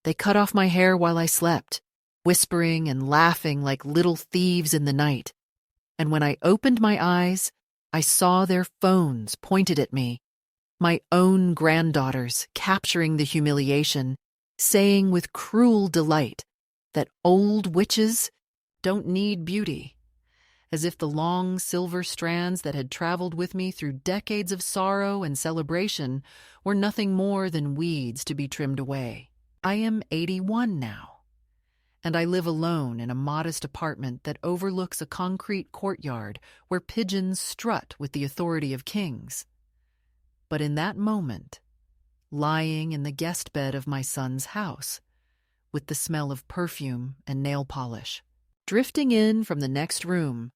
They cut off my hair while I slept, whispering and laughing like little thieves in the night. And when I opened my eyes, I saw their phones pointed at me, my own granddaughters capturing the humiliation, saying with cruel delight that old witches don't need beauty, as if the long silver strands that had traveled with me through decades of sorrow and celebration were nothing more than weeds to be trimmed away. I am 81 now, and I live alone in a modest apartment that overlooks a concrete courtyard where pigeons strut with the authority of kings. But in that moment, lying in the guest bed of my son's house, with the smell of perfume and nail polish, drifting in from the next room,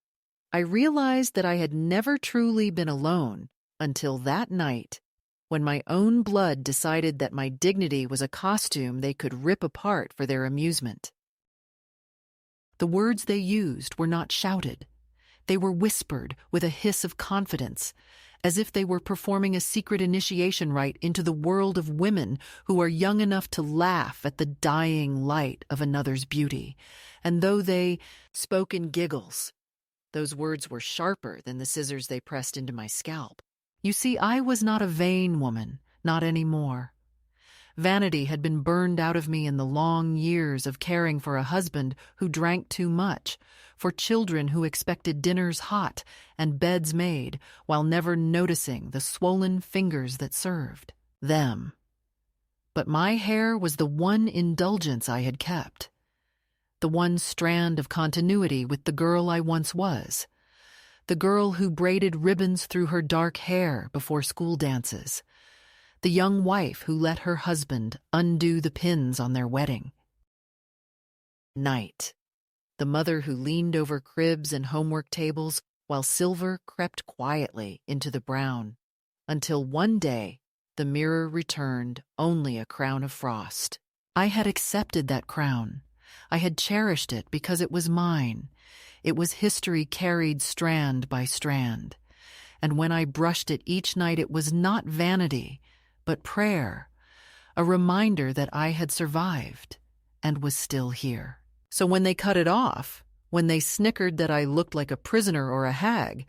I realized that I had never truly been alone until that night when my own blood decided that my dignity was a costume they could rip apart for their amusement. The words they used were not shouted. They were whispered with a hiss of confidence, as if they were performing a secret initiation rite into the world of women who are young enough to laugh at the dying light of another's beauty. And though they spoke in giggles, those words were sharper than the scissors they pressed into my scalp. You see, I was not a vain woman, not anymore. Vanity had been burned out of me in the long years of caring for a husband who drank too much, for children who expected dinners hot and beds made while never noticing the swollen fingers that served them. But my hair was the one indulgence I had kept, the one strand of continuity with the girl I once was, the girl who braided ribbons through her dark hair before school dances, the young wife who let her husband undo the pins on their wedding night, the mother who leaned over cribs and homework tables while silver crept quietly into the brown, until one day the mirror returned only a crown of frost. I had accepted that crown. I had cherished it because it was mine. It was history carried strand by strand. And when I brushed it each night, it was not vanity, but prayer, a reminder that I had survived and was still here. So when they cut it off, when they snickered that I looked like a prisoner or a hag,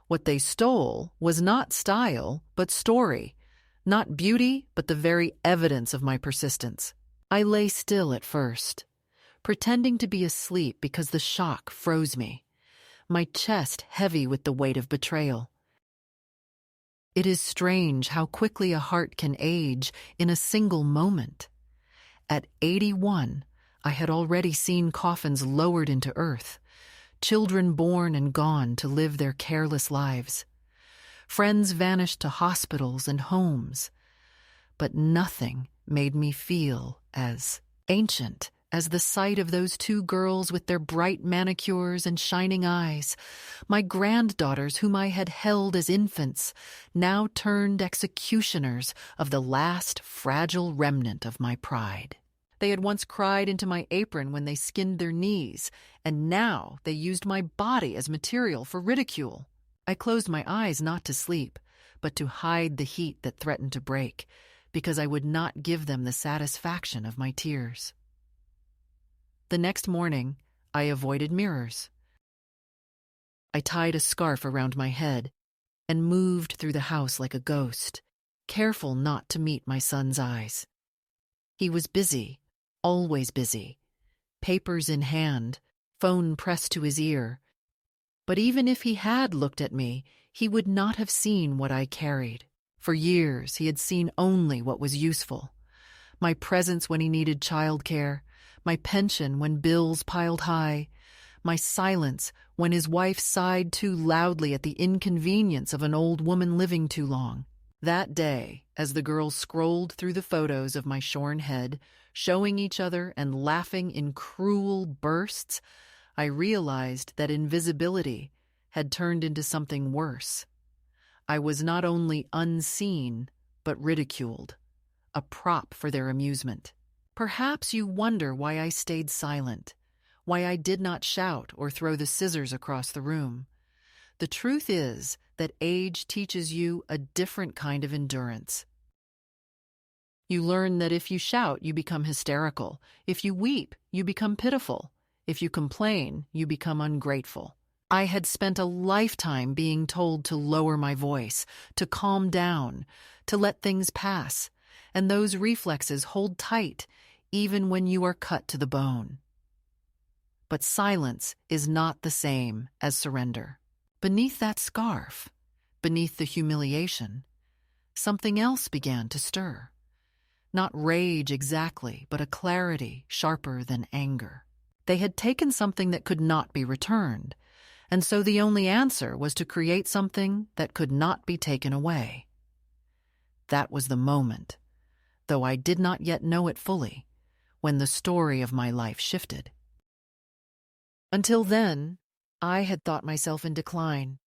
what they stole was not style, but story, not beauty, but the very evidence of my persistence. I lay still at first, pretending to be asleep because the shock froze me, my chest heavy with the weight of betrayal. It is strange how quickly a heart can age in a single moment. At 81, I had already seen coffins lowered into earth, children born and gone to live their careless lives, friends vanished to hospitals and homes, but nothing made me feel as ancient as the sight of those two girls with their bright manicures and shining eyes, my granddaughters whom I had held as infants, now turned executioners of the last fragile remnant of my pride. They had once cried into my apron when they skinned their knees, and now they used my body as material for ridicule. I closed my eyes not to sleep, but to hide the heat that threatened to break, because I would not give them the satisfaction of my tears. The next morning, I avoided mirrors. I tied a scarf around my head and moved through the house like a ghost, careful not to meet my son's eyes. He was busy, always busy, papers in hand, phone pressed to his ear. But even if he had looked at me, he would not have seen what I carried. For years, he had seen only what was useful. My presence when he needed childcare, my pension when bills piled high, my silence when his wife sighed too loudly at the inconvenience of an old woman living too long. That day, as the girls scrolled through the photos of my shorn head, showing each other and laughing in cruel bursts, I realized that invisibility had turned into something worse. I was not only unseen, but ridiculed, a prop for their amusement. Perhaps you wonder why I stayed silent, why I did not shout or throw the scissors across the room. The truth is that age teaches you a different kind of endurance. You learn that if you shout, you become hysterical. If you weep, you become pitiful. If you complain, you become ungrateful. I had spent a lifetime being told to lower my voice, to calm down, to let things pass, and those reflexes hold tight even when you are cut to the bone. But silence is not the same as surrender. Beneath that scarf, beneath the humiliation, something else began to stir. Not rage exactly, but a clarity sharper than anger. They had taken something that could not be returned, and so the only answer was to create something that could not be taken away. That was the moment, though I did not yet know it fully, when the story of my life shifted. Until then, I had thought myself in decline,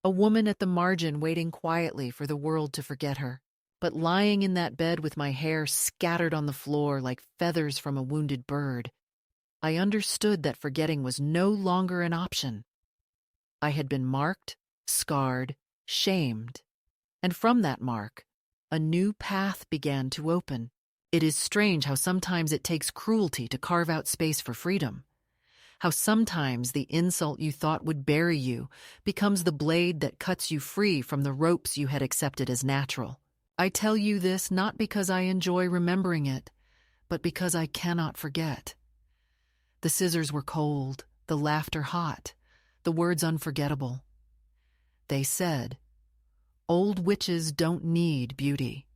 a woman at the margin waiting quietly for the world to forget her. But lying in that bed with my hair scattered on the floor like feathers from a wounded bird, I understood that forgetting was no longer an option. I had been marked, scarred, shamed, and from that mark, a new path began to open. It is strange how sometimes it takes cruelty to carve out space for freedom. How sometimes the insult you thought would bury you becomes the blade that cuts you free from the ropes you had accepted as natural. I tell you this not because I enjoy remembering it, but because I cannot forget. The scissors were cold, the laughter hot, the words unforgettable. They said, "Old witches don't need beauty."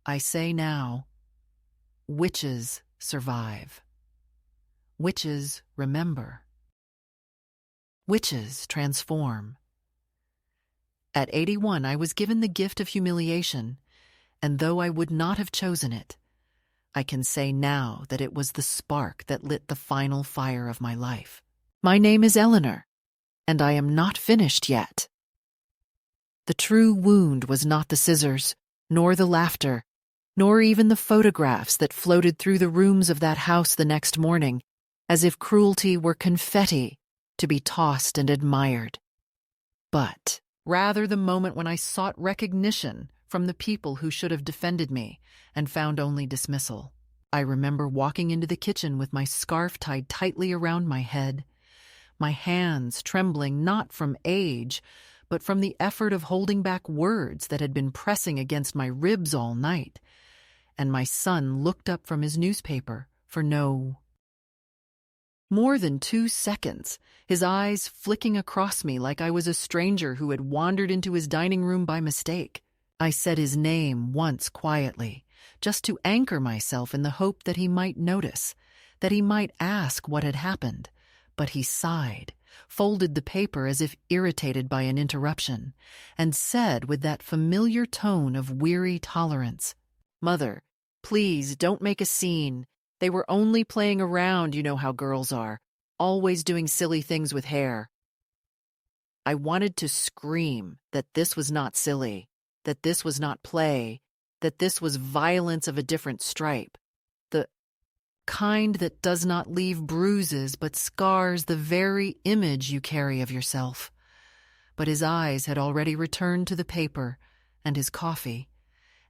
I say now, witches survive. Witches remember. Witches transform. At 81, I was given the gift of humiliation, and though I would not have chosen it, I can say now that it was the spark that lit the final fire of my life. My name is Eleanor, and I am not finished yet. The true wound was not the scissors, nor the laughter, nor even the photographs that floated through the rooms of that house the next morning, as if cruelty were confetti to be tossed and admired. But rather the moment when I sought recognition from the people who should have defended me and found only dismissal. I remember walking into the kitchen with my scarf tied tightly around my head, my hands trembling not from age, but from the effort of holding back words that had been pressing against my ribs all night, and my son looked up from his newspaper for no more than 2 seconds, his eyes flicking across me like I was a stranger who had wandered into his dining room by mistake. I said his name once quietly, just to anchor myself in the hope that he might notice, that he might ask what had happened. But he sighed, folded the paper as if irritated by an interruption, and said with that familiar tone of weary tolerance, "Mother, please don't make a scene. They were only playing around, you know how girls are, always doing silly things with hair." I wanted to scream that this was not silly, that this was not play, that this was violence of a different stripe, the kind that does not leave bruises but scars the very image you carry of yourself. But his eyes had already returned to the paper and his coffee,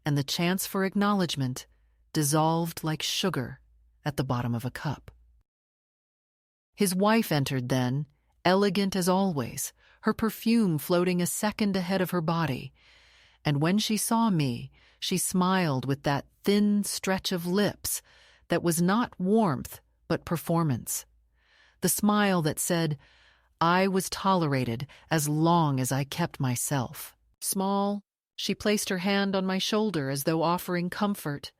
and the chance for acknowledgement dissolved like sugar at the bottom of a cup. His wife entered then, elegant as always, her perfume floating a second ahead of her body, and when she saw me, she smiled with that thin stretch of lips that was not warmth but performance. The smile that said, I was tolerated as long as I kept myself. Small, she placed her hand on my shoulder as though offering comfort,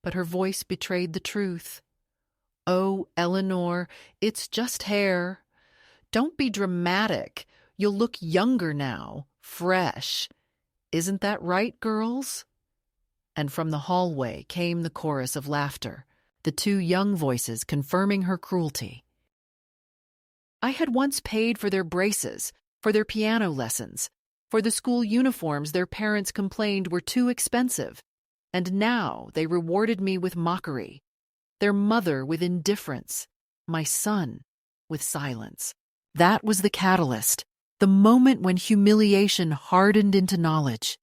but her voice betrayed the truth. "Oh, Eleanor, it's just hair. Don't be dramatic. You'll look younger now, fresh. Isn't that right, girls?" And from the hallway came the chorus of laughter, the 2 young voices confirming her cruelty. I had once paid for their braces, for their piano lessons, for the school uniforms their parents complained were too expensive, and now they rewarded me with mockery, their mother with indifference, my son with silence. That was the catalyst, the moment when humiliation hardened into knowledge.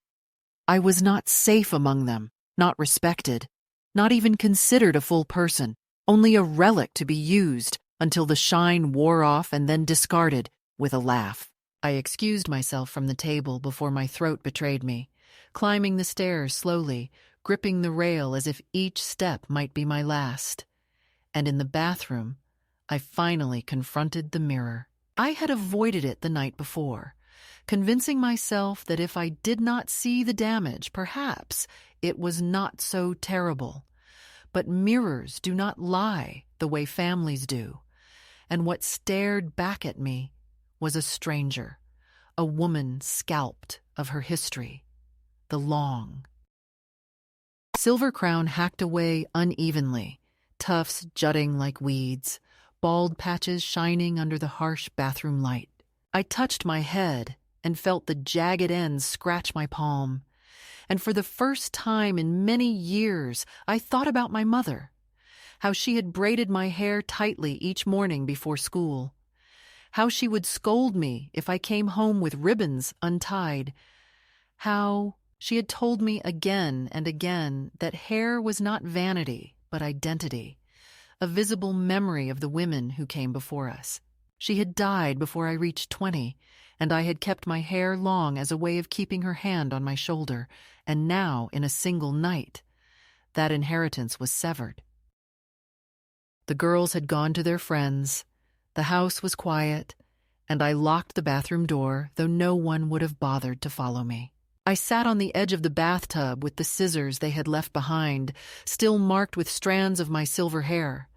I was not safe among them, not respected, not even considered a full person, only a relic to be used until the shine wore off and then discarded with a laugh. I excused myself from the table before my throat betrayed me, climbing the stairs slowly, gripping the rail as if each step might be my last. And in the bathroom, I finally confronted the mirror. I had avoided it the night before, convincing myself that if I did not see the damage, perhaps it was not so terrible. But mirrors do not lie the way families do, and what stared back at me was a stranger, a woman scalped of her history, the long. Silver crown hacked away unevenly, tufts jutting like weeds, bald patches shining under the harsh bathroom light. I touched my head and felt the jagged ends scratch my palm. And for the first time in many years, I thought about my mother, how she had braided my hair tightly each morning before school, how she would scold me if I came home with ribbons untied, how she had told me again and again that hair was not vanity but identity, a visible memory of the women who came before us. She had died before I reached 20, and I had kept my hair long as a way of keeping her hand on my shoulder, and now, in a single night, that inheritance was severed. The girls had gone to their friends, the house was quiet, and I locked the bathroom door, though no one would have bothered to follow me. I sat on the edge of the bathtub with the scissors they had left behind, still marked with strands of my silver hair,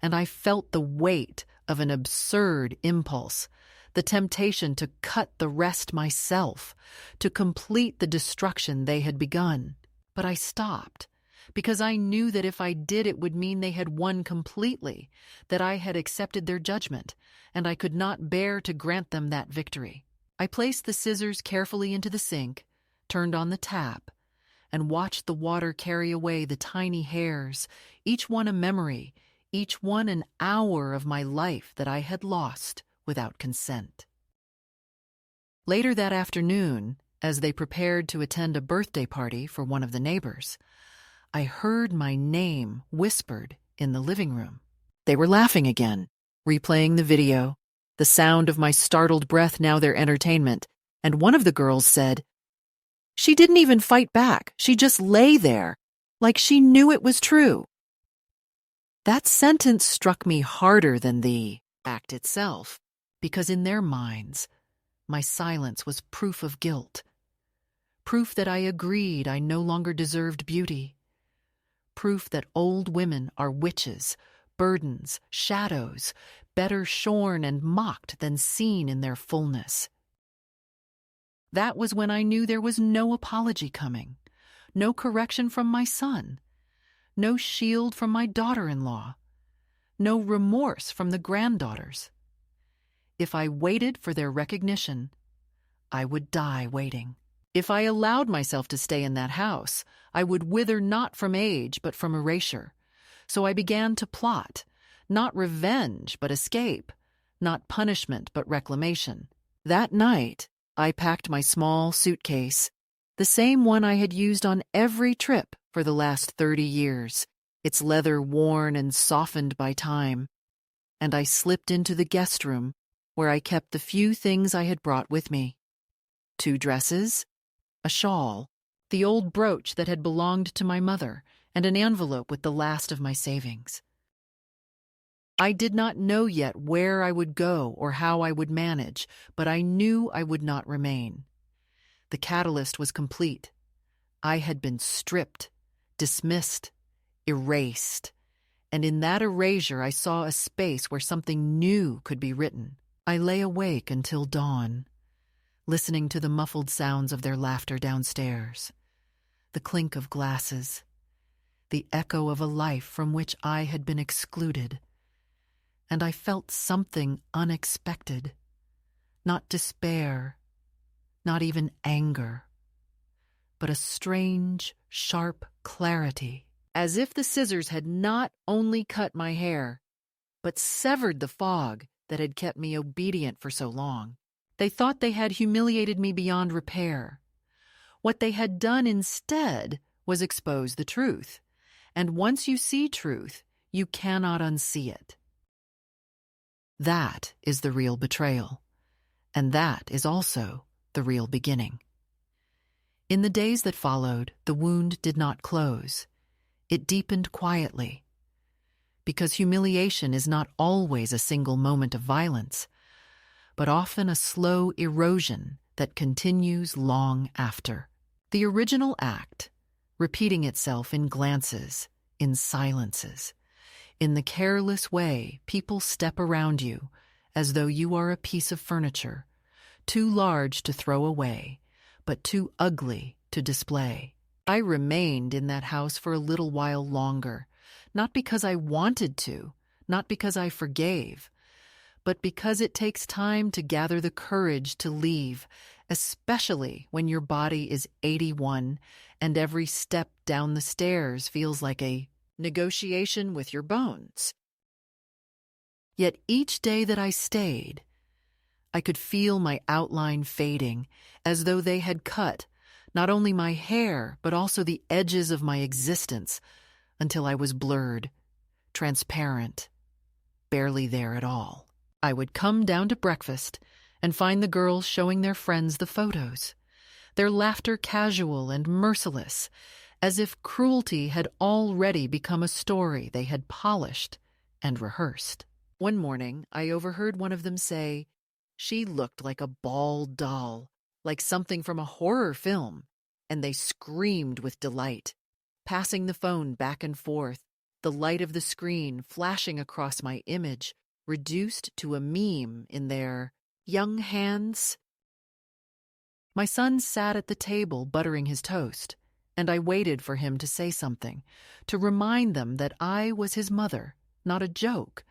and I felt the weight of an absurd impulse, the temptation to cut the rest myself, to complete the destruction they had begun. But I stopped, because I knew that if I did it would mean they had won completely, that I had accepted their judgment, and I could not bear to grant them that victory. I placed the scissors carefully into the sink, turned on the tap, and watched the water carry away the tiny hairs, each one a memory, each one an hour of my life that I had lost without consent. Later that afternoon, as they prepared to attend a birthday party for one of the neighbors, I heard my name whispered in the living room. They were laughing again, replaying the video, the sound of my startled breath now their entertainment, and one of the girls said, "She didn't even fight back. She just lay there, like she knew it was true." That sentence struck me harder than the act itself, because in their minds, my silence was proof of guilt, proof that I agreed I no longer deserved beauty, proof that old women are witches, burdens, shadows, better shorn and mocked than seen in their fullness. That was when I knew there was no apology coming, no correction from my son, no shield from my daughter-in-law, no remorse from the granddaughters. If I waited for their recognition, I would die waiting. If I allowed myself to stay in that house, I would wither not from age but from erasure. So I began to plot, not revenge but escape, not punishment but reclamation. That night, I packed my small suitcase, the same one I had used on every trip for the last 30 years, its leather worn and softened by time, and I slipped into the guest room where I kept the few things I had brought with me. 2 dresses, a shawl, the old brooch that had belonged to my mother, and an envelope with the last of my savings. I did not know yet where I would go or how I would manage, but I knew I would not remain. The catalyst was complete. I had been stripped, dismissed, erased, and in that erasure I saw a space where something new could be written. I lay awake until dawn, listening to the muffled sounds of their laughter downstairs, the clink of glasses, the echo of a life from which I had been excluded. And I felt something unexpected, not despair, not even anger, but a strange, sharp clarity, as if the scissors had not only cut my hair, but severed the fog that had kept me obedient for so long. They thought they had humiliated me beyond repair. What they had done instead was expose the truth. And once you see truth, you cannot unsee it. That is the real betrayal. And that is also the real beginning. In the days that followed, the wound did not close. It deepened quietly. Because humiliation is not always a single moment of violence, but often a slow erosion that continues long after. The original act, repeating itself in glances, in silences, in the careless way people step around you as though you are a piece of furniture, too large to throw away, but too ugly to display. I remained in that house for a little while longer, not because I wanted to, not because I forgave, but because it takes time to gather the courage to leave, especially when your body is 81 and every step down the stairs feels like a negotiation with your bones. Yet each day that I stayed, I could feel my outline fading, as though they had cut not only my hair, but also the edges of my existence, until I was blurred, transparent, barely there at all. I would come down to breakfast and find the girls showing their friends the photos, their laughter casual and merciless, as if cruelty had already become a story they had polished and rehearsed. One morning, I overheard one of them say, "She looked like a bald doll, like something from a horror film," and they screamed with delight, passing the phone back and forth, the light of the screen flashing across my image, reduced to a meme in their young hands. My son sat at the table buttering his toast, and I waited for him to say something, to remind them that I was his mother, not a joke.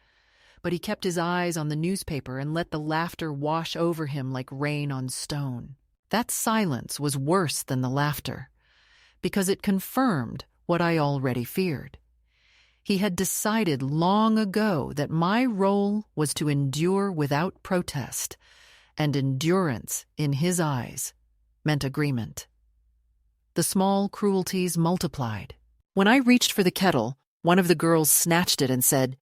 But he kept his eyes on the newspaper and let the laughter wash over him like rain on stone. That silence was worse than the laughter, because it confirmed what I already feared. He had decided long ago that my role was to endure without protest, and endurance, in his eyes, meant agreement. The small cruelties multiplied. When I reached for the kettle, one of the girls snatched it and said,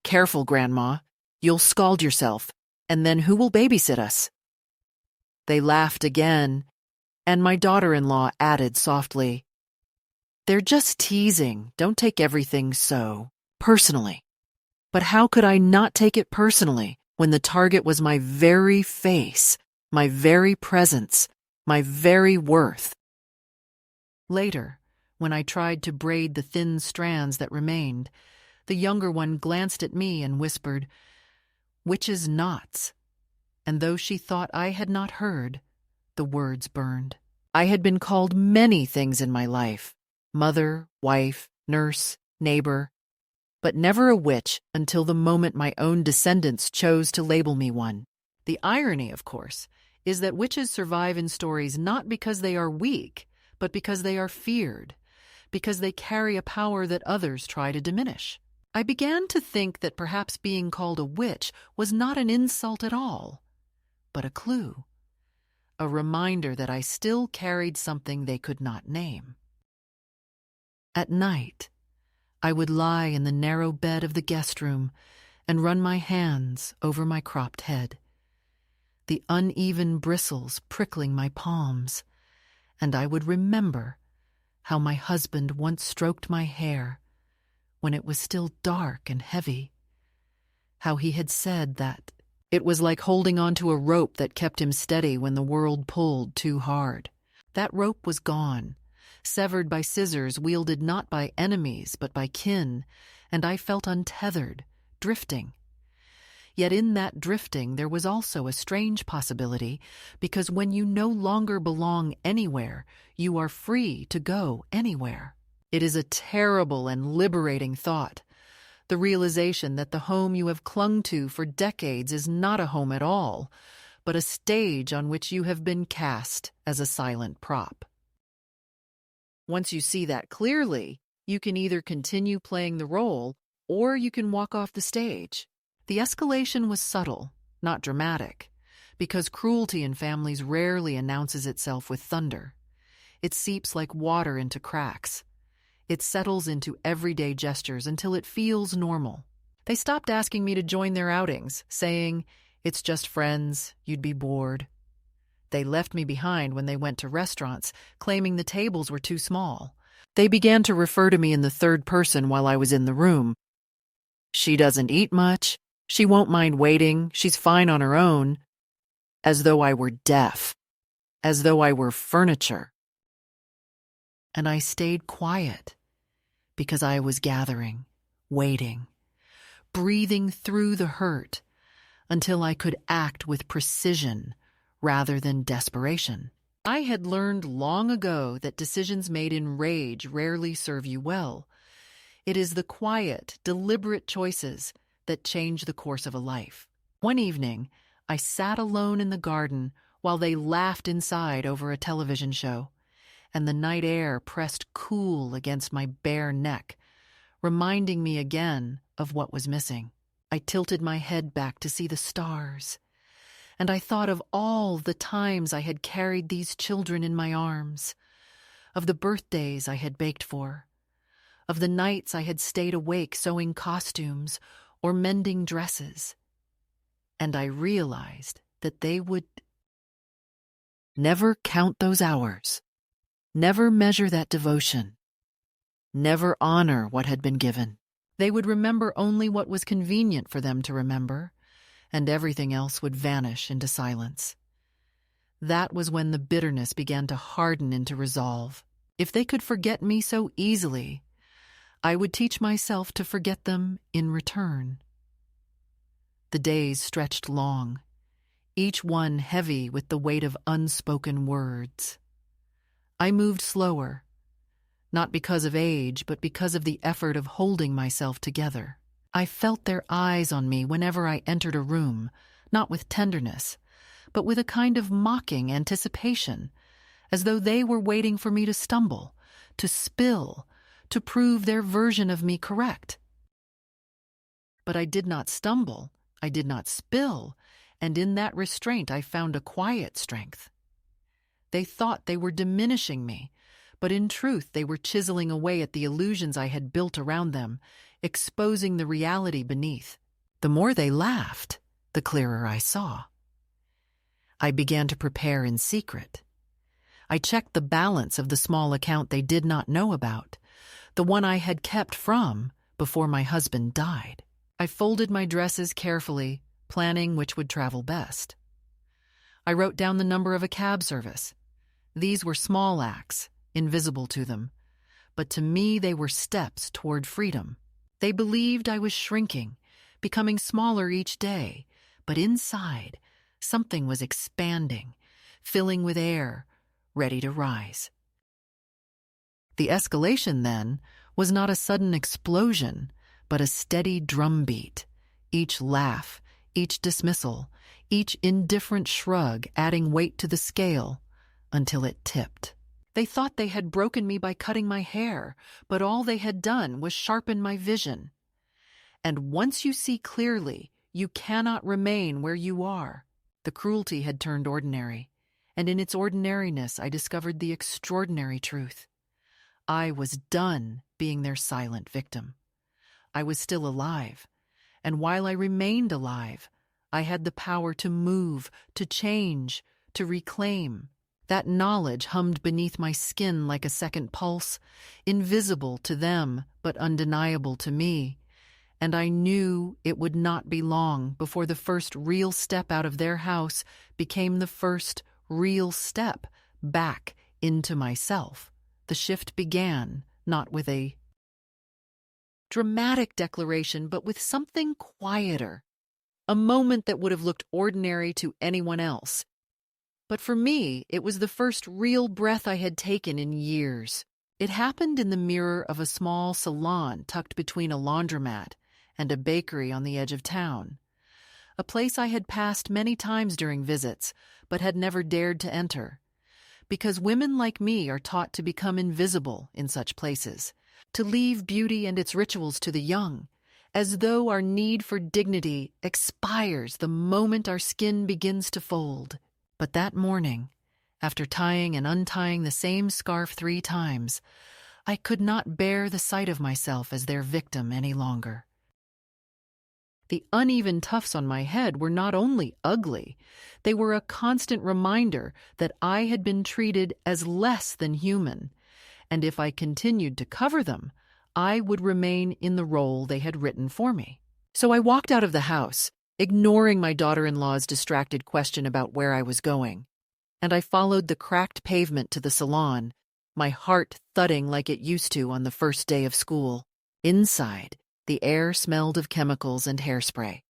"Careful, Grandma. You'll scald yourself, and then who will babysit us?" They laughed again, and my daughter-in-law added softly, "They're just teasing. Don't take everything so personally." But how could I not take it personally when the target was my very face, my very presence, my very worth? Later, when I tried to braid the thin strands that remained, the younger one glanced at me and whispered, "Witches' knots." And though she thought I had not heard, the words burned. I had been called many things in my life: mother, wife, nurse, neighbor, but never a witch until the moment my own descendants chose to label me one. The irony, of course, is that witches survive in stories not because they are weak, but because they are feared, because they carry a power that others try to diminish. I began to think that perhaps being called a witch was not an insult at all, but a clue, a reminder that I still carried something they could not name. At night, I would lie in the narrow bed of the guest room and run my hands over my cropped head, the uneven bristles prickling my palms, and I would remember how my husband once stroked my hair when it was still dark and heavy, how he had said that it was like holding onto a rope that kept him steady when the world pulled too hard. That rope was gone, severed by scissors wielded not by enemies but by kin, and I felt untethered, drifting. Yet in that drifting there was also a strange possibility, because when you no longer belong anywhere, you are free to go anywhere. It is a terrible and liberating thought, the realization that the home you have clung to for decades is not a home at all, but a stage on which you have been cast as a silent prop. Once you see that clearly, you can either continue playing the role or you can walk off the stage. The escalation was subtle, not dramatic, because cruelty in families rarely announces itself with thunder. It seeps like water into cracks. It settles into everyday gestures until it feels normal. They stopped asking me to join their outings, saying, "It's just friends, you'd be bored." They left me behind when they went to restaurants, claiming the tables were too small. They began to refer to me in the third person while I was in the room. "She doesn't eat much. She won't mind waiting. She's fine on her own." As though I were deaf. As though I were furniture. And I stayed quiet because I was gathering, waiting, breathing through the hurt until I could act with precision rather than desperation. I had learned long ago that decisions made in rage rarely serve you well. It is the quiet, deliberate choices that change the course of a life. One evening, I sat alone in the garden while they laughed inside over a television show, and the night air pressed cool against my bare neck, reminding me again of what was missing. I tilted my head back to see the stars, and I thought of all the times I had carried these children in my arms, of the birthdays I had baked for, of the nights I had stayed awake sewing costumes or mending dresses. And I realized that they would never count those hours, never measure that devotion, never honor what had been given. They would remember only what was convenient for them to remember, and everything else would vanish into silence. That was when the bitterness began to harden into resolve. If they could forget me so easily, I would teach myself to forget them in return. The days stretched long, each one heavy with the weight of unspoken words. I moved slower, not because of age, but because of the effort of holding myself together. I felt their eyes on me whenever I entered a room, not with tenderness, but with a kind of mocking anticipation, as though they were waiting for me to stumble, to spill, to prove their version of me correct. But I did not stumble, I did not spill, and in that restraint I found a quiet strength. They thought they were diminishing me, but in truth they were chiseling away at the illusions I had built around them, exposing the reality beneath. The more they laughed, the clearer I saw. I began to prepare in secret. I checked the balance of the small account they did not know about, the one I had kept from before my husband died. I folded my dresses carefully, planning which would travel best. I wrote down the number of a cab service. These were small acts, invisible to them, but to me they were steps toward freedom. They believed I was shrinking, becoming smaller each day, but inside, something was expanding, filling with air, ready to rise. The escalation, then, was not a sudden explosion, but a steady drumbeat, each laugh, each dismissal, each indifferent shrug adding weight to the scale until it tipped. They thought they had broken me by cutting my hair, but all they had done was sharpen my vision. And once you see clearly, you cannot remain where you are. The cruelty had turned ordinary, and in its ordinariness I discovered the extraordinary truth. I was done being their silent victim. I was still alive, and while I remained alive, I had the power to move, to change, to reclaim. That knowledge hummed beneath my skin like a second pulse, invisible to them but undeniable to me, and I knew it would not be long before the first real step out of their house became the first real step back into myself. The shift began, not with a dramatic declaration, but with something quieter, a moment that would have looked ordinary to anyone else. But for me, it was the first real breath I had taken in years. It happened in the mirror of a small salon tucked between a laundromat and a bakery on the edge of town, a place I had passed many times during visits, but had never dared to enter. Because women like me are taught to become invisible in such places, to leave beauty and its rituals to the young, as though our need for dignity expires the moment our skin begins to fold. But that morning, After tying and untying the same scarf 3 times, I could not bear the sight of myself as their victim any longer. The uneven tufts on my head were not only ugly, they were a constant reminder that I had been treated as less than human, and if I continued to cover them, I would remain in the role they had written for me. So I walked out of the house, ignoring my daughter-in-law's distracted question about where I was going, and I followed the cracked pavement to the salon, my heart thudding like it used to on the first day of school. Inside, the air smelled of chemicals and hairspray,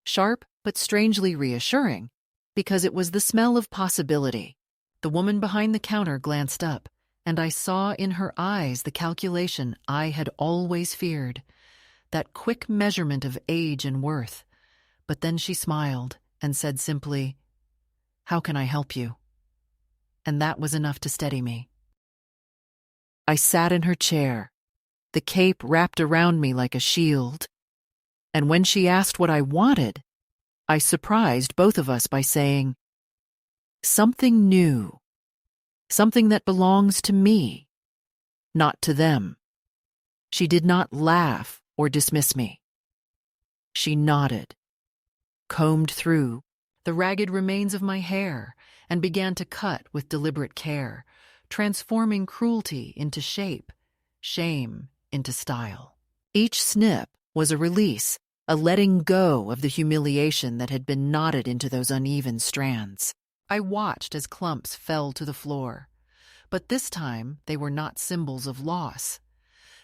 sharp but strangely reassuring, because it was the smell of possibility. The woman behind the counter glanced up, and I saw in her eyes the calculation I had always feared, that quick measurement of age and worth. But then she smiled and said simply, "How can I help you?" And that was enough to steady me. I sat in her chair, the cape wrapped around me like a shield, and when she asked what I wanted, I surprised both of us by saying, "Something new, something that belongs to me, not to them." She did not laugh or dismiss me. She nodded, combed through the ragged remains of my hair, and began to cut with deliberate care, transforming cruelty into shape, shame into style. Each snip was a release, a letting go of the humiliation that had been knotted into those uneven strands. I watched as clumps fell to the floor, but this time they were not symbols of loss.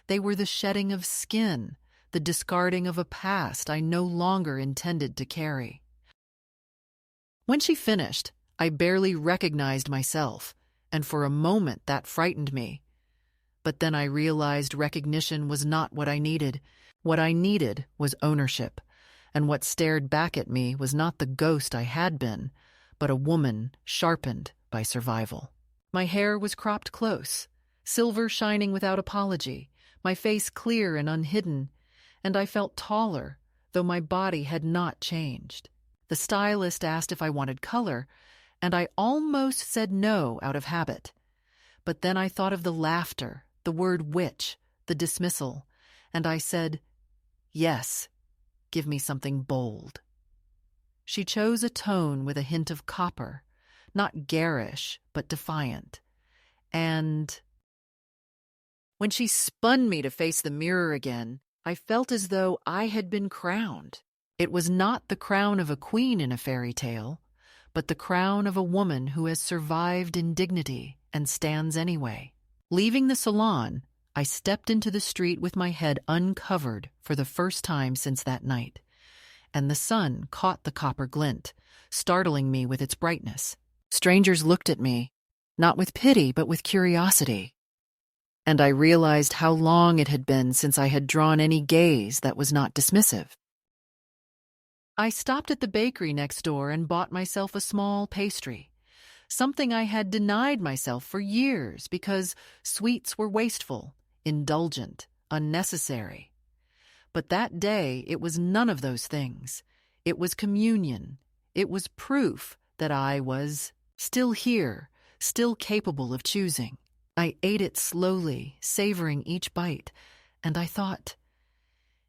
They were the shedding of skin, the discarding of a past I no longer intended to carry. When she finished, I barely recognized myself, and for a moment that frightened me. But then I realized recognition was not what I needed. What I needed was ownership, and what stared back at me was not the ghost I had been, but a woman sharpened by survival. My hair was cropped close, silver shining without apology, my face clear and unhidden, and I felt taller, though my body had not changed. The stylist asked if I wanted color, and I almost said no out of habit. But then I thought of the laughter, the word witch, the dismissal, and I said, "Yes, give me something bold." She chose a tone with a hint of copper, not garish, but defiant. And when she spun me to face the mirror again, I felt as though I had been crowned. It was not the crown of a queen in a fairy tale, but the crown of a woman who has survived indignity and stands anyway. Leaving the salon, I stepped into the street with my head uncovered for the first time since that night, and the sun caught the copper glint, startling me with its brightness. Strangers looked at me, not with pity but with curiosity, and I realized how long it had been since I had drawn any gaze that was not dismissive. I stopped at the bakery next door and bought myself a small pastry, something I had denied myself for years because sweets were wasteful, indulgent, unnecessary. But that day it was none of those things. It was communion. It was proof that I was still here, still capable of choosing. I ate it slowly, savoring each bite, and I thought,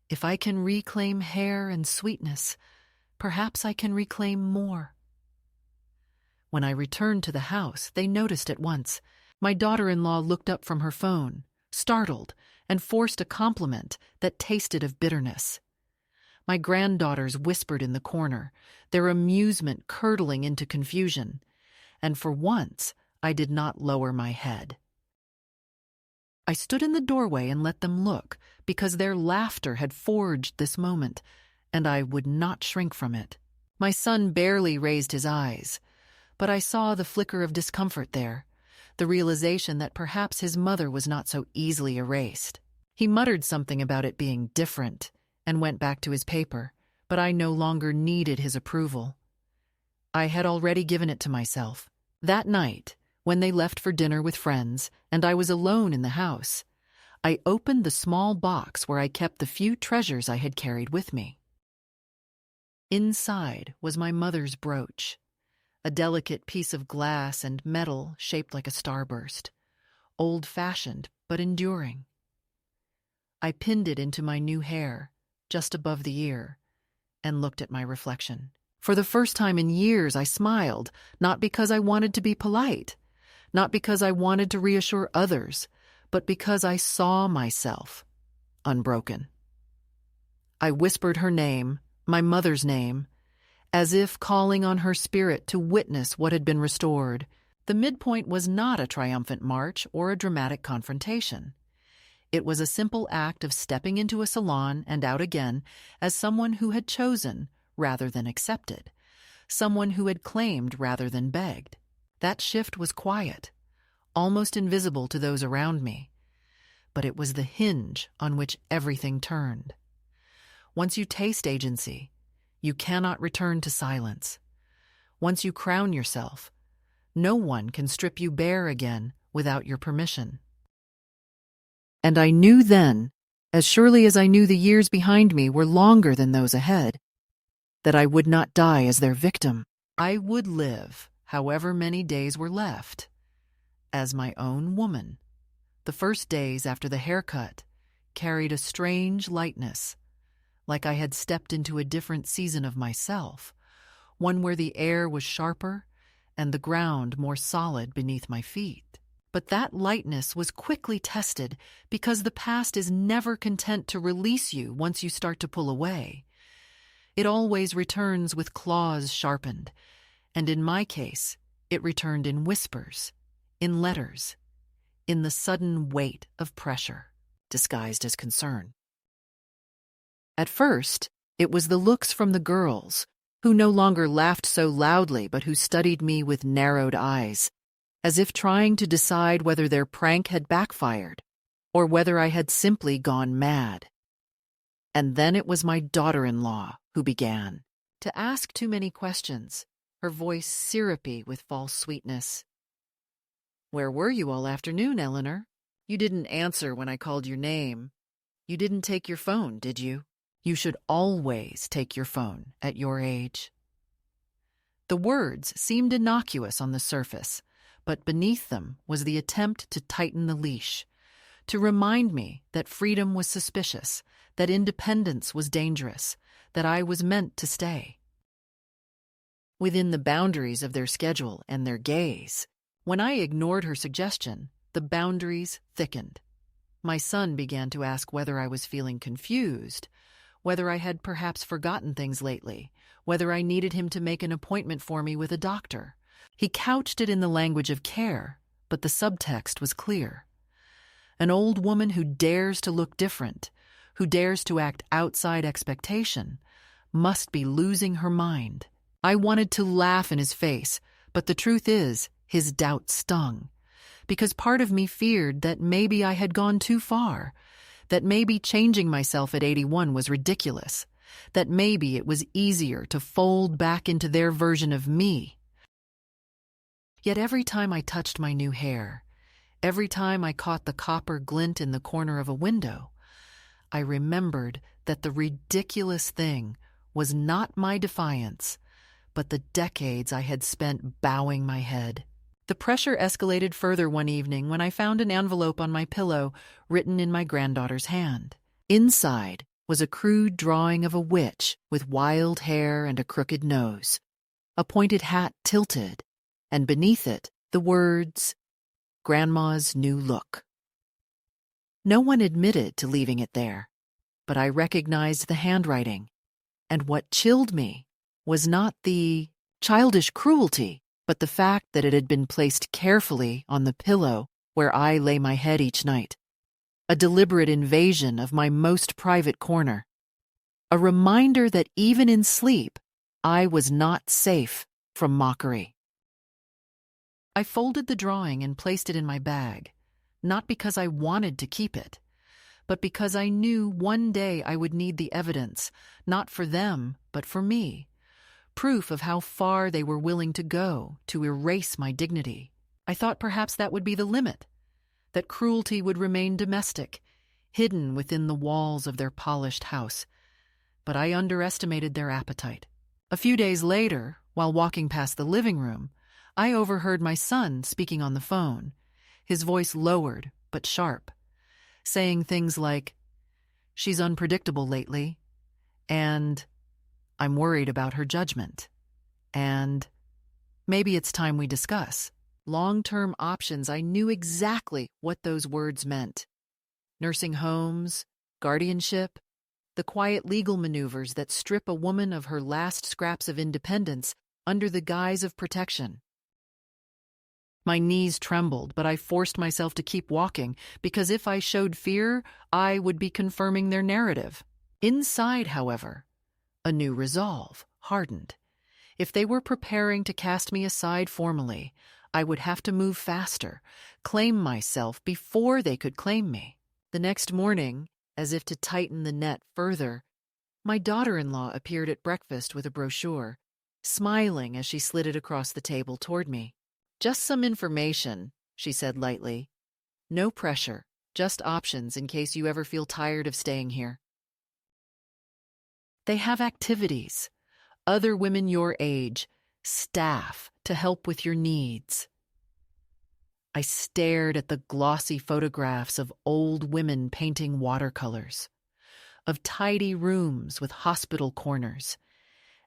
if I can reclaim hair and sweetness, perhaps I can reclaim more. When I returned to the house, they noticed at once. My daughter-in-law looked up from her phone, startled, and forced a compliment that tasted of bitterness. My granddaughters whispered in the corner, their amusement curdling into confusion, and for once I did not lower my head. I stood in the doorway and let them look, because their laughter had forged this moment, and I would not shrink from it. My son barely raised his eyes, but I saw the flicker of discomfort there, the realization that perhaps his mother was not so easily erased. He muttered something about it being different and went back to his paper, but I no longer needed his approval. I had already given it to myself. That night, when they left for dinner with friends and I was alone in the house, I opened the small box where I kept the few treasures I had carried with me. Inside was my mother's brooch, a delicate piece of glass and metal shaped like a starburst, old-fashioned but enduring. I pinned it into my new hair, just above the ear, and looked at my reflection. For the first time in years, I smiled, not because I wanted to be polite, not because I wanted to reassure others, but because I saw myself unbroken. I whispered her name, my mother's name, as if calling on her spirit to witness what had been restored. The midpoint was not a triumphant march or a dramatic confrontation. It was a simple act of stepping into a salon and out again as someone who had chosen rather than accepted, someone who had claimed rather than begged. That shift was quiet, almost invisible to those around me, but it was the hinge on which everything turned. Once you taste agency, you cannot return to silence. Once you crown yourself, no one can strip you bare again without your permission. And I knew then, as surely as I knew the years behind me were longer than those ahead, that I would not die as their victim. I would live, however many days were left, as my own woman. The first days after the haircut carried a strange lightness, like I had stepped into a different season of myself, one where the air was sharper and the ground more solid beneath my feet. But that lightness was quickly tested because the past is never content to release you once you start to pull away. It always returns with claws sharpened, and in my case, it returned in whispers, in letters, in the sudden weight of pressure, disguised as concern. At first, it was the looks from the girls, who no longer laughed so loudly but who studied me with narrowed eyes, as if trying to decide whether their prank had backfired or whether I had simply gone mad. And then it was my daughter-in-law who began to ask too many questions, her voice syrupy with false sweetness. "Where were you all afternoon, Eleanor? You didn't answer when I called your name. You didn't take your phone, did you? You should always take your phone at your age." The words seemed innocuous on the surface, but beneath them was the attempt to tighten the leash, to remind me that freedom was suspicious, that independence was dangerous, that I was meant to stay within the boundaries of their schedule and their gaze. When I ignored her suggestion, the boundaries thickened. My son began to ask whether I was feeling confused, whether I had perhaps forgotten things lately, whether I needed him to make an appointment for me with a doctor. He couched it in the language of care, but the subtext was clear. An old woman who dares to look different, who dares to act outside expectation, must be losing her mind. I wanted to laugh in his face, but the truth is, his doubt stung, because part of me feared that maybe I had gone too far, that maybe changing myself at 81 was ridiculous, that maybe it was easier to fold back into their version of me. Yet every time I touched my new hair, every time I caught the copper glint in the corner of a window, I remembered that the ridiculous thing was not my defiance, but the decades I had spent bowing my head. The pressure escalated further one evening when I found an envelope on my pillow written in my granddaughter's hand. Inside was a crude drawing of a witch with wild hair and a crooked nose, a pointed hat tilted, and beneath it the words, "Grandma's New Look." No one admitted to leaving it there, but I recognized the handwriting, and what chilled me was not the childish cruelty, but the fact that it had been placed carefully on the pillow where I lay my head each night, a deliberate invasion of my most private corner, a reminder that even in sleep I was not safe from mockery. I folded the drawing and placed it in my bag, not because I wanted to keep it, but because I knew one day I would need the evidence, not for them, but for me, proof of how far they were willing to go to erase my dignity. I thought perhaps that would be the limit, that cruelty would remain domestic, hidden within the walls of their polished house, but I underestimated their appetite. A few days later, While walking past the living room, I overheard my son speaking on the phone, his voice lowered but sharp, saying things like, "She's unpredictable lately," and "I'm worried about her judgment," and "Maybe it's time we discuss." Long-term options, I knew exactly what those words meant. Nursing homes, guardianship, the quiet legal maneuvers that strip a woman of her last scraps of independence under the guise of protection. My knees trembled, but I forced myself to keep walking, because if I showed fear, I would be confirming their narrative. Inside, however, a new resolve hardened. If they were preparing to cast me aside formally, I would have to move faster, claim myself before they could claim me. The next morning, as if to tighten the net further, my daughter-in-law appeared at breakfast with a brochure, smiling as she slid it across the table toward me. "Just some information," she said lightly. "No pressure, just options in case you ever feel tired of staying here. They have activities, other women your age, staff to help with your needs." I stared at the glossy photographs of old women painting watercolors, of tidy rooms with hospital corners,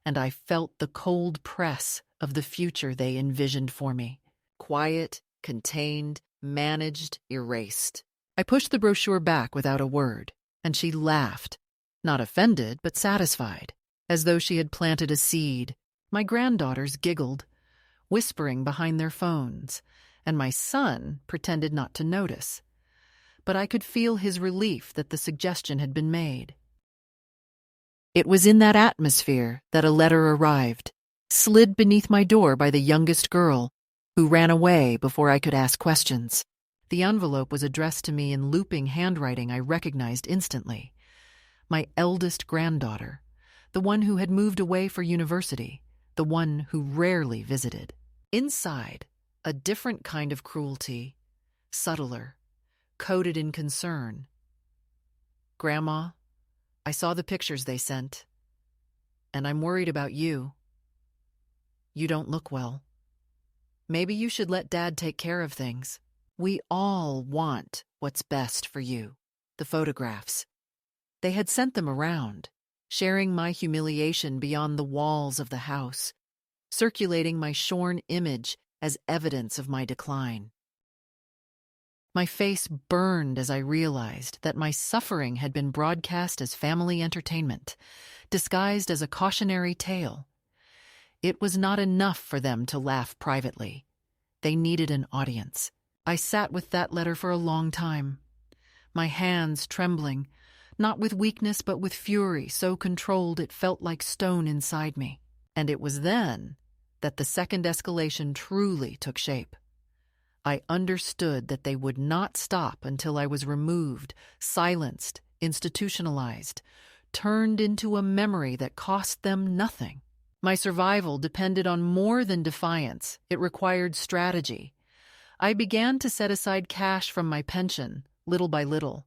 and I felt the cold press of the future they envisioned for me. Quiet, contained, managed, erased. I pushed the brochure back without a word, and she laughed, not offended but satisfied, as though she had planted a seed. My granddaughters giggled, whispering behind their phones, and my son pretended not to notice. But I could feel his relief that the suggestion had been made. It was in that atmosphere that a letter arrived, slid beneath my door by the youngest girl, who ran away before I could ask questions. The envelope was addressed to me in looping handwriting I recognized instantly. My eldest granddaughter, the one who had moved away for university, the one who rarely visited. Inside, a different kind of cruelty, subtler, coded in concern. "Grandma, I saw the pictures they sent, and I'm worried about you. You don't look well. Maybe you should let Dad take care of things. We all want what's best for you." The photographs. They had sent them around, sharing my humiliation beyond the walls of the house, circulating my shorn image as evidence of my decline. My face burned as I realized that my suffering had been broadcast as family entertainment, disguised as a cautionary tale. It was not enough for them to laugh privately. They needed an audience. I sat with that letter for a long time, my hands trembling, not with weakness but with fury so controlled it felt like stone inside me. And it was then that the second escalation truly took shape. I understood that they would not stop until I was removed, silenced, institutionalized, turned into a memory that cost them nothing. My survival depended on more than defiance. It required strategy. I began to set aside cash from my pension, little by little,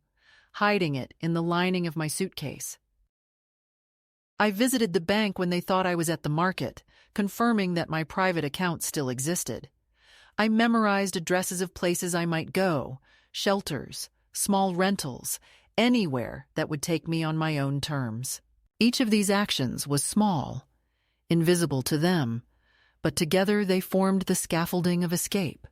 hiding it in the lining of my suitcase. I visited the bank when they thought I was at the market, confirming that my private account still existed. I memorized addresses of places I might go, shelters, small rentals, anywhere that would take me on my own terms. Each of these actions was small, invisible to them, but together they formed the scaffolding of escape.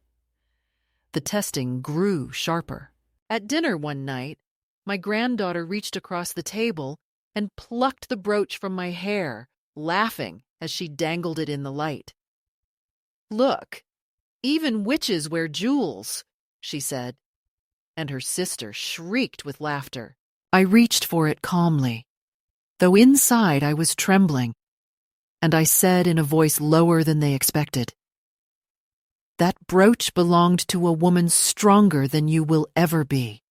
The testing grew sharper. At dinner one night, my granddaughter reached across the table and plucked the brooch from my hair, laughing as she dangled it in the light. "Look, even witches wear jewels," she said, and her sister shrieked with laughter. I reached for it calmly, though inside I was trembling, and I said in a voice lower than they expected, "That brooch belonged to a woman stronger than you will ever be."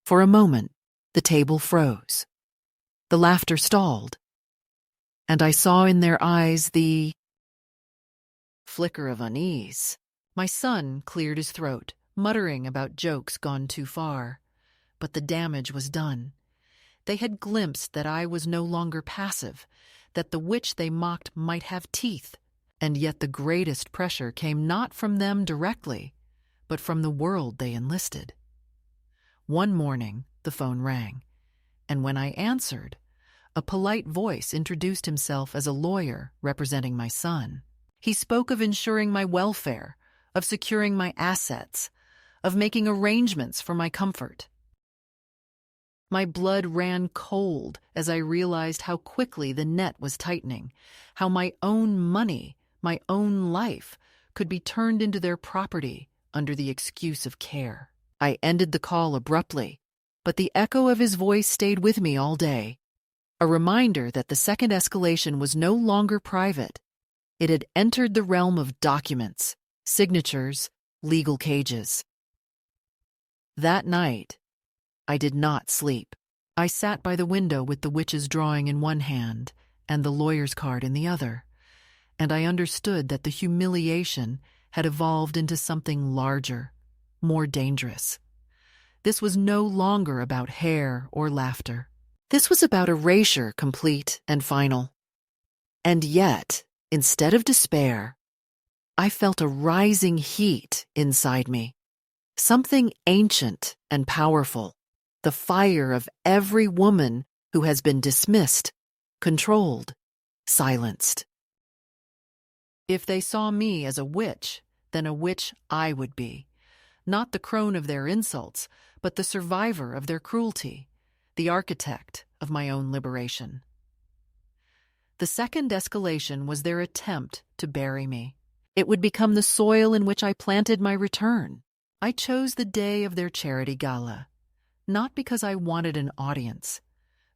For a moment, the table froze. The laughter stalled, and I saw in their eyes the flicker of unease. My son cleared his throat, muttering about jokes gone too far. But the damage was done. They had glimpsed that I was no longer passive, that the witch they mocked might have teeth, and yet the greatest pressure came not from them directly, but from the world they enlisted. One morning, the phone rang, and when I answered, a polite voice introduced himself as a lawyer representing my son. He spoke of ensuring my welfare, of securing my assets, of making arrangements for my comfort. My blood ran cold as I realized how quickly the net was tightening, how my own money, my own life, could be turned into their property under the excuse of care. I ended the call abruptly, but the echo of his voice stayed with me all day, a reminder that the second escalation was no longer private. It had entered the realm of documents, signatures, legal cages. That night, I did not sleep. I sat by the window with the witch's drawing in one hand and the lawyer's card in the other, and I understood that the humiliation had evolved into something larger, more dangerous. This was no longer about hair or laughter. This was about erasure, complete and final. And yet, instead of despair, I felt a rising heat inside me, something ancient and powerful. The fire of every woman who has been dismissed, controlled, silenced. If they saw me as a witch, then a witch I would be, not the crone of their insults, but the survivor of their cruelty, the architect of my own liberation. The second escalation was their attempt to bury me. It would become the soil in which I planted my return. I chose the day of their charity gala, not because I wanted an audience,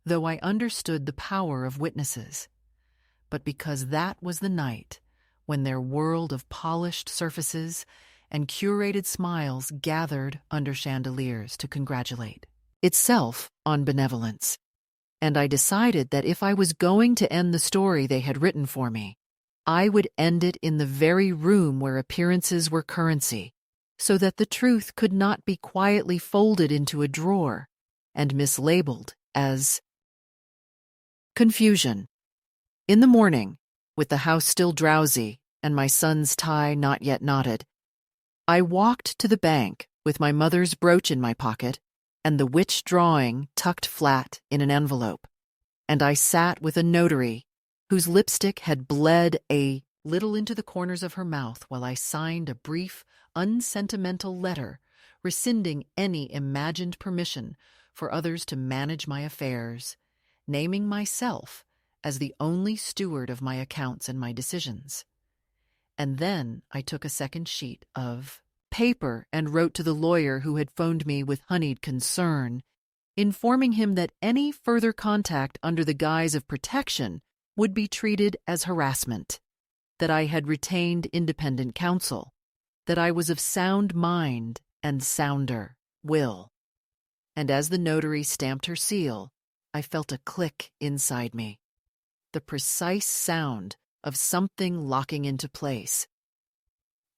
though I understood the power of witnesses, but because that was the night when their world of polished surfaces and curated smiles gathered under chandeliers to congratulate itself on benevolence. And I decided that if I was going to end the story they had written for me, I would end it in the very room where appearances were currency, so that the truth could not be quietly folded into a drawer and mislabeled as confusion. In the morning, with the house still drowsy and my son's tie not yet knotted, I walked to the bank with my mother's brooch in my pocket and the witch drawing tucked flat in an envelope, and I sat with a notary whose lipstick had bled a little into the corners of her mouth while I signed a brief, unsentimental letter rescinding any imagined permission for others to manage my affairs, naming myself as the only steward of my accounts and my decisions. And then I took a second sheet of paper and wrote to the lawyer who had phoned me with honeyed concern, informing him that any further contact under the guise of protection would be treated as harassment, that I had retained independent counsel, that I was of sound mind and sounder will. And as the notary stamped her seal, I felt a click inside me, the precise sound of something locking into place.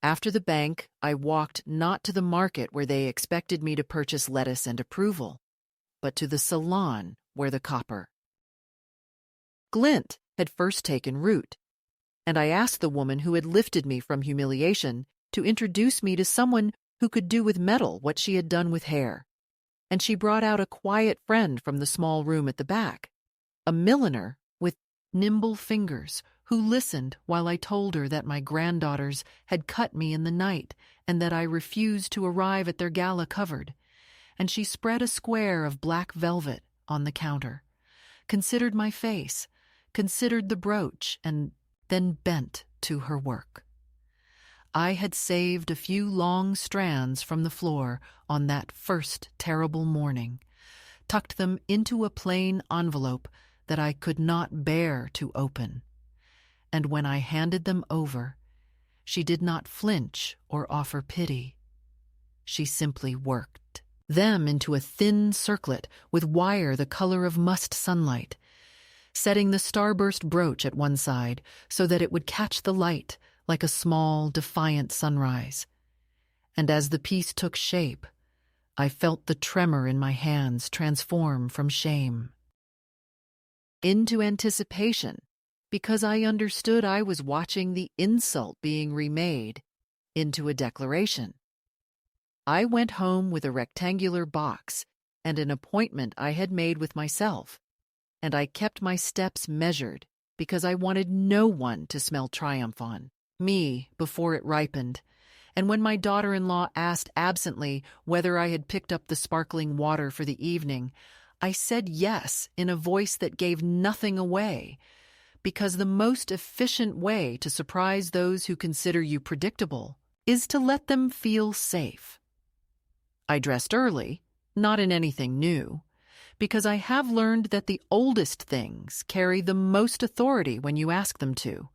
After the bank, I walked not to the market where they expected me to purchase lettuce and approval, but to the salon where the copper glint had first taken root, and I asked the woman who had lifted me from humiliation to introduce me to someone who could do with metal what she had done with hair, and she brought out a quiet friend from the small room at the back, a milliner with nimble fingers who listened while I told her that my granddaughters had cut me in the night and that I refused to arrive at their gala covered, and she spread a square of black velvet on the counter, considered my face, considered the brooch, and then bent to her work. I had saved a few long strands from the floor on that first terrible morning, tucked them into a plain envelope that I could not bear to open, and when I handed them over, she did not flinch or offer pity. She simply worked them into a thin circlet with wire the color of musk sunlight, setting the starburst brooch at one side so that it would catch the light like a small, defiant sunrise. And as the piece took shape, I felt the tremor in my hands transform from shame into anticipation because I understood I was watching the insult being remade into a declaration. I went home with a rectangular box and an appointment I had made with myself, and I kept my steps measured because I wanted no one to smell triumph on me before it ripened. And when my daughter-in-law asked absently whether I had picked up the sparkling water for the evening, I said yes in a voice that gave nothing away, because the most efficient way to surprise those who consider you predictable is to let them feel safe. I dressed early, not in anything new, because I have learned that the oldest things carry the most authority when you ask them to.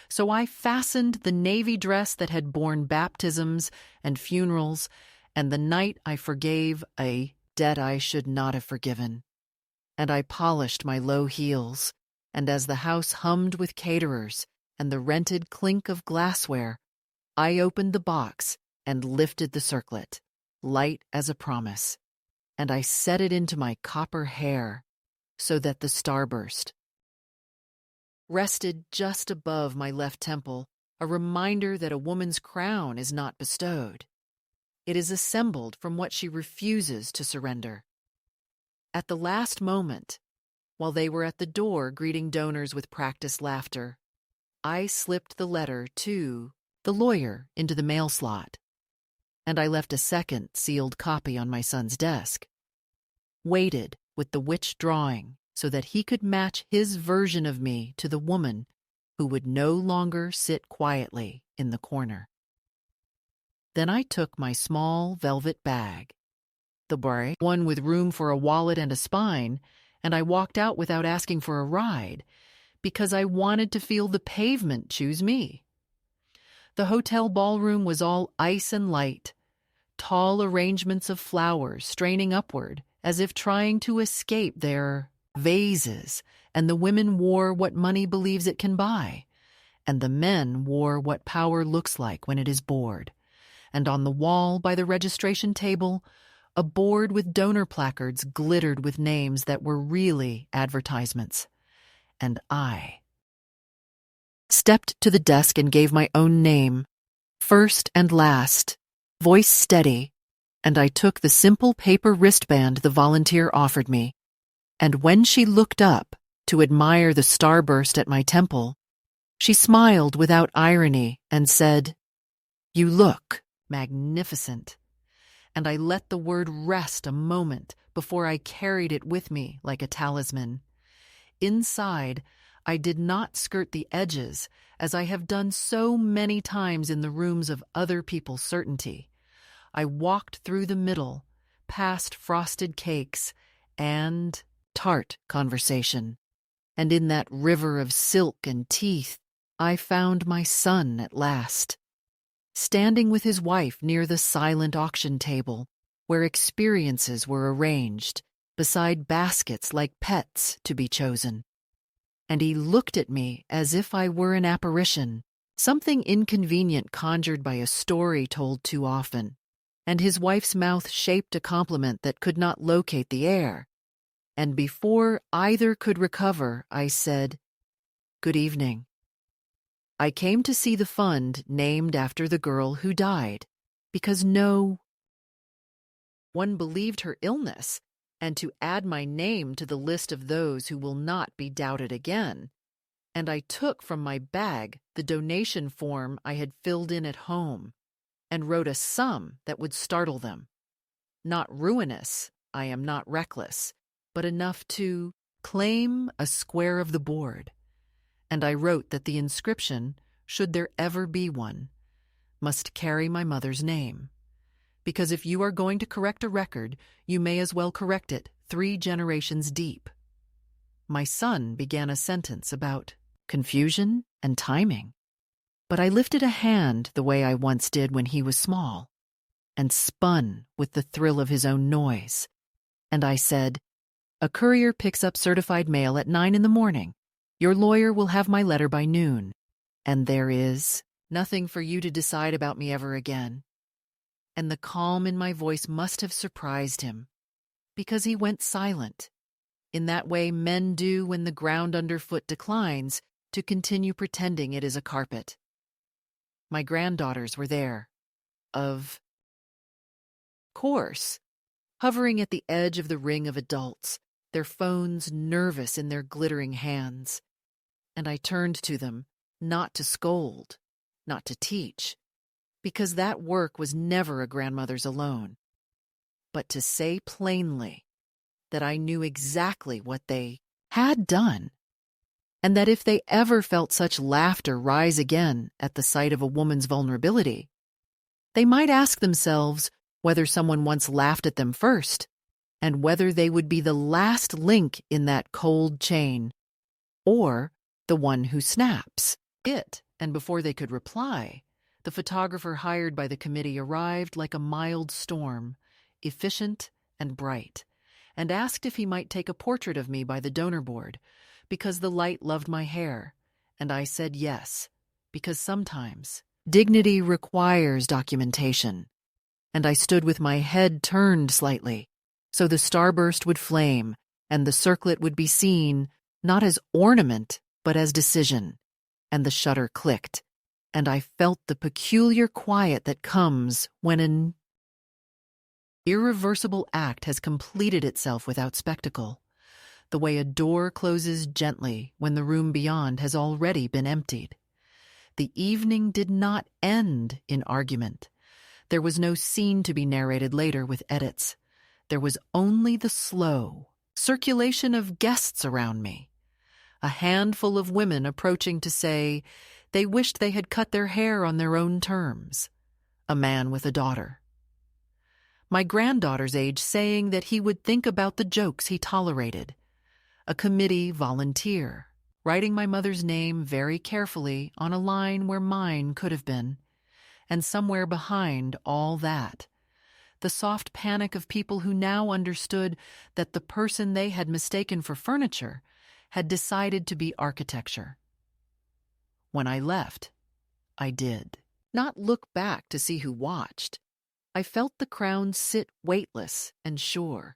So I fastened the navy dress that had borne baptisms and funerals, and the night I forgave a debt I should not have forgiven. And I polished my low heels, and as the house hummed with caterers and the rented clink of glassware, I opened the box and lifted the circlet, light as a promise, and I set it into my copper hair so that the starburst rested just above my left temple, a reminder that a woman's crown is not bestowed. It is assembled from what she refuses to surrender. At the last moment, while they were at the door greeting donors with practiced laughter, I slipped the letter to the lawyer into the mail slot, and I left a second sealed copy on my son's desk, waited with the witch drawing so that he could match his version of me to the woman who would no longer sit quietly in the corner. Then I took my small velvet bag, the bright one with room for a wallet and a spine, and I walked out without asking for a ride, because I wanted to feel the pavement choose me. The hotel ballroom was all ice and light, tall arrangements of flowers straining upward as if trying to escape their vases, and the women wore what money believes it can buy, and the men wore what power looks like when it is bored. And on the wall by the registration table, a board with donor placards glittered with names that were really advertisements. And I stepped to the desk and gave my own name, first and last, voice steady, and I took the simple paper wristband the volunteer offered me. And when she looked up to admire the starburst at my temple, she smiled without irony and said, "You look magnificent." And I let the word rest a moment before I carried it with me like a talisman. Inside, I did not skirt the edges, as I have done so many times in the rooms of other people's certainty. I walked through the middle, past frosted cakes and tart conversation, and in that river of silk and teeth, I found my son at last, standing with his wife near the silent auction table, where experiences were arranged, beside baskets like pets to be chosen. And he looked at me as if I were an apparition, something inconvenient conjured by a story told too often, and his wife's mouth shaped a compliment that could not locate the air. And before either could recover, I said, "Good evening. I came to see the fund named after the girl who died, because no one believed her illness, and to add my name to the list of those who will not be doubted again." And I took from my bag the donation form I had filled in at home, and wrote a sum that would startle them. Not ruinous, I am not reckless, but enough to claim a square of the board. And I wrote that the inscription, should there ever be one, must carry my mother's name. Because if you are going to correct a record, you may as well correct it 3 generations deep. My son began a sentence about confusion and timing, but I lifted a hand the way I once did when he was small, and spun with the thrill of his own noise. And I said, "A courier picks up certified mail at 9 in the morning. Your lawyer will have my letter by noon. And there is nothing for you to decide about me ever again." And the calm in my voice must have surprised him, because he went silent. In that way men do when the ground underfoot declines, to continue pretending it is a carpet. My granddaughters were there, of course, hovering at the edge of the ring of adults, their phones nervous in their glittering hands. And I turned to them, not to scold, not to teach, because that work was never a grandmother's alone, but to say plainly that I knew exactly what they had done, and that if they ever felt such laughter rise again at the sight of a woman's vulnerability, they might ask themselves whether someone once laughed at them first, and whether they would be the last link in that cold chain, or the one who snaps it. And before they could reply, the photographer hired by the committee arrived like a mild storm, efficient and bright, and asked if he might take a portrait of me by the donor board, because the light loved my hair, and I said yes, because sometimes dignity requires documentation. And I stood with my head turned slightly, so the starburst would flame, and the circlet would be seen, not as ornament, but as decision. And the shutter clicked, and I felt the peculiar quiet that comes when an irreversible act has completed itself without spectacle, the way a door closes gently when the room beyond has already been emptied. The evening did not end in argument. There was no scene to be narrated later with edits. There was only the slow circulation of guests around me. A handful of women approaching to say they wished they had cut their hair on their own terms. A man with a daughter. My granddaughter's age saying that he would think about the jokes he tolerated. A committee volunteer, writing my mother's name very carefully on a line where mine could have been. And somewhere behind all that, the soft panic of people who now understood that the person they had mistaken for furniture had decided to be architecture. When I left, I did not look back to see who watched. I felt the crowd sit weightless and sure,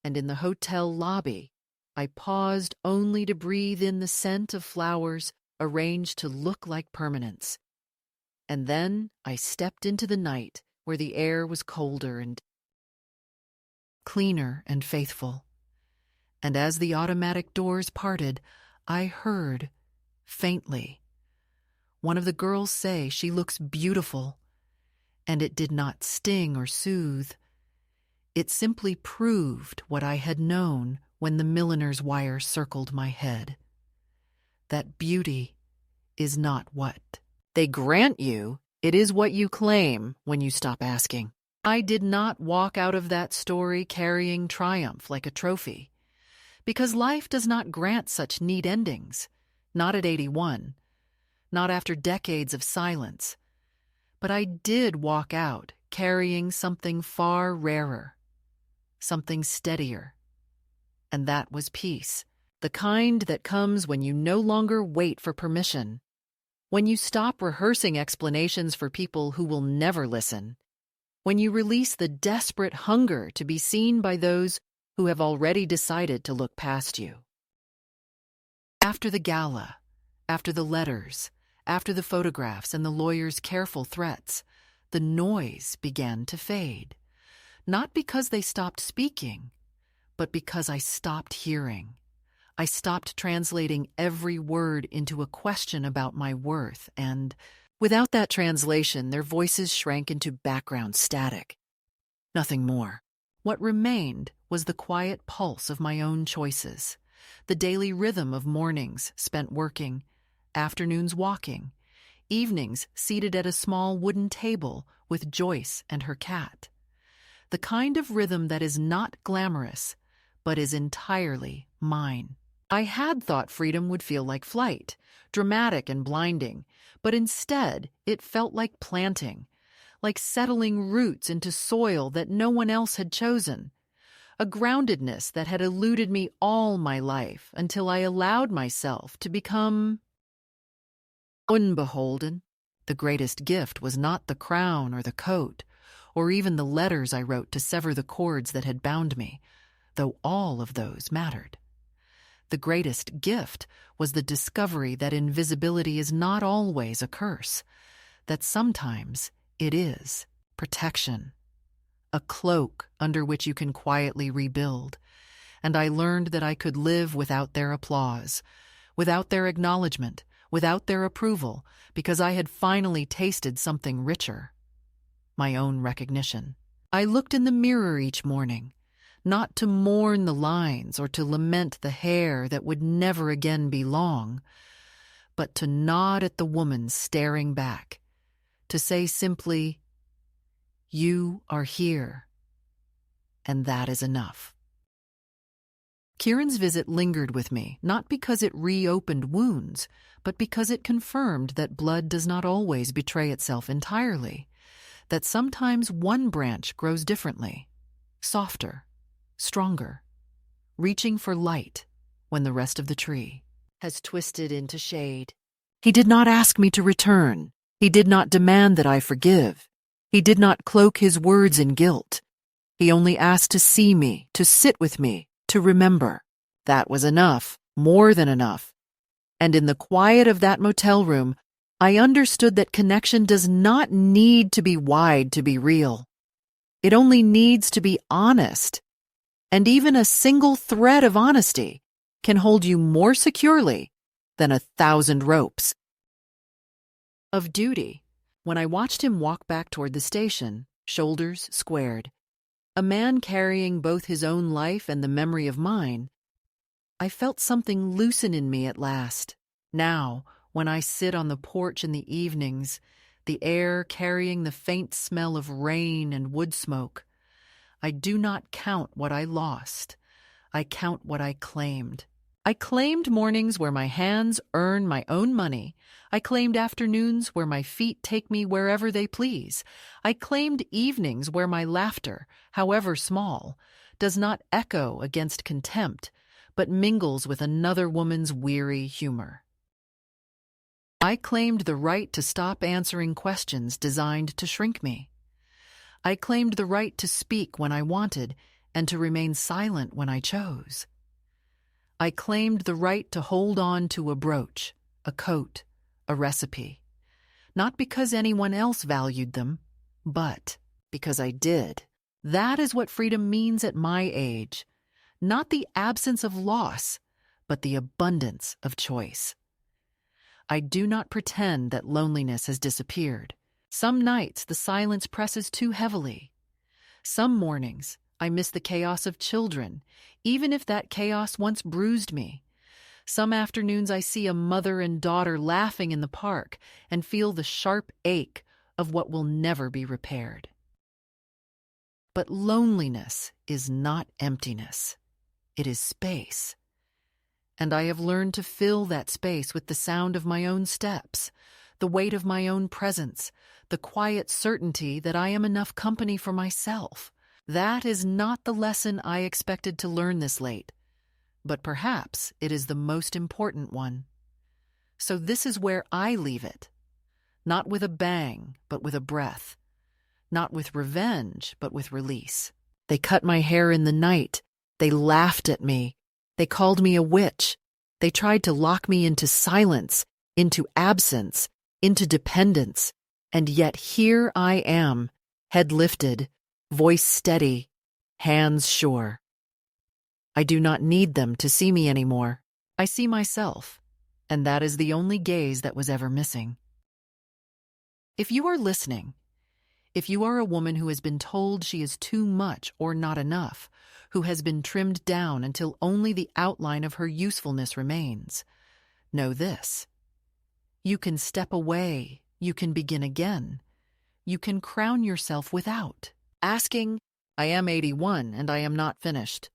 and in the hotel lobby, I paused only to breathe in the scent of flowers arranged to look like permanence. And then I stepped into the night where the air was colder and cleaner and faithful. And as the automatic doors parted, I heard, faintly, one of the girls say she looks beautiful, and it did not sting or soothe. It simply proved what I had known when the milliner's wire circled my head, that beauty is not what they grant you, it is what you claim when you stop asking. I did not walk out of that story carrying triumph like a trophy, because life does not grant such neat endings, not at 81, not after decades of silence. But I did walk out carrying something far rarer, something steadier, and that was peace, the kind that comes when you no longer wait for permission, when you stop rehearsing explanations for people who will never listen, when you release the desperate hunger to be seen by those who have already decided to look past you. After the gala, after the letters, after the photographs and the lawyer's careful threats, the noise began to fade, not because they stopped speaking, but because I stopped hearing. I stopped translating every word into a question about my worth, and without that translation, their voices shrank into background static. Nothing more. What remained was the quiet pulse of my own choices, the daily rhythm of mornings spent working, afternoons walking, evenings seated at a small wooden table with Joyce and her cat. The kind of rhythm that is not glamorous, but is entirely mine. I had thought freedom would feel like flight, dramatic and blinding, but instead it felt like planting, like settling roots into soil that no one else had chosen, a groundedness that had eluded me all my life until I allowed myself to become unbeholden. The greatest gift was not the crown or the coat, or even the letters I wrote to sever the cords that had bound me, though all of those mattered. The greatest gift was the discovery that invisibility is not always a curse, that sometimes it is protection, a cloak under which you can quietly rebuild. And I learned that I could live without their applause, without their acknowledgement, without their approval, because I had finally tasted something richer: my own recognition. I looked in the mirror each morning, not to mourn the lines or to lament the hair that would never again be long, but to nod at the woman staring back, to say simply, "You are here," and that is enough. Kieran's visit lingered with me, not because it reopened wounds, but because it confirmed that blood does not always betray itself entirely, that sometimes one branch grows differently, softer, stronger, reaching for light when the rest of the tree has twisted into shade. He did not ask me to return. He did not demand that I forgive. He did not cloak his words in guilt. He only asked to see me, to sit with me, to remember. That was enough, more than enough. And in the quiet of that motel room, I understood that connection does not need to be wide to be real. It only needs to be honest. And even a single thread of honesty can hold you more securely than 1,000 ropes. Of duty, when I watched him walk back toward the station, shoulders squared, a man carrying both his own life and the memory of mine, I felt something loosen in me at last. Now, when I sit on the porch in the evenings, the air carrying the faint smell of rain and wood smoke, I do not count what I lost. I count what I claimed. I claimed mornings where my hands earn my own money. I claimed afternoons where my feet take me wherever they please. I claimed evenings where my laughter, however small, does not echo against contempt, but mingles with another woman's weary humor. I claimed the right to stop answering questions designed to shrink me. I claimed the right to speak when I wanted and to remain silent when I chose. I claimed the right to hold on to a brooch, a coat, a recipe, not because anyone else valued them, but because I did. That is what freedom means at my age, not the absence of loss, but the abundance of choice. I do not pretend that loneliness has disappeared. Some nights the silence presses too heavily. Some mornings I miss the chaos of children, even if that chaos once bruised me. Some afternoons I see a mother and daughter laughing in the park and feel the sharp ache of what will never be repaired. But loneliness is not emptiness. It is space. And I have learned to fill that space with the sound of my own steps, the weight of my own presence, the quiet certainty that I am enough company for myself. That is not the lesson I expected to learn this late, but perhaps it is the most important one. So this is where I leave it, not with a bang, but with a breath, not with revenge, but with release. They cut my hair in the night. They laughed at me. They called me a witch. They tried to lock me into silence, into absence, into dependence. And yet here I am, head lifted, voice steady, hands sure. I do not need them to see me anymore. I see myself, and that is the only gaze that was ever missing. If you are listening, if you are a woman who has been told she is too much or not enough, who has been trimmed down until only the outline of her usefulness remains, know this. You can step away, you can begin again, you can crown yourself without, asking, I am 81 and I am not finished.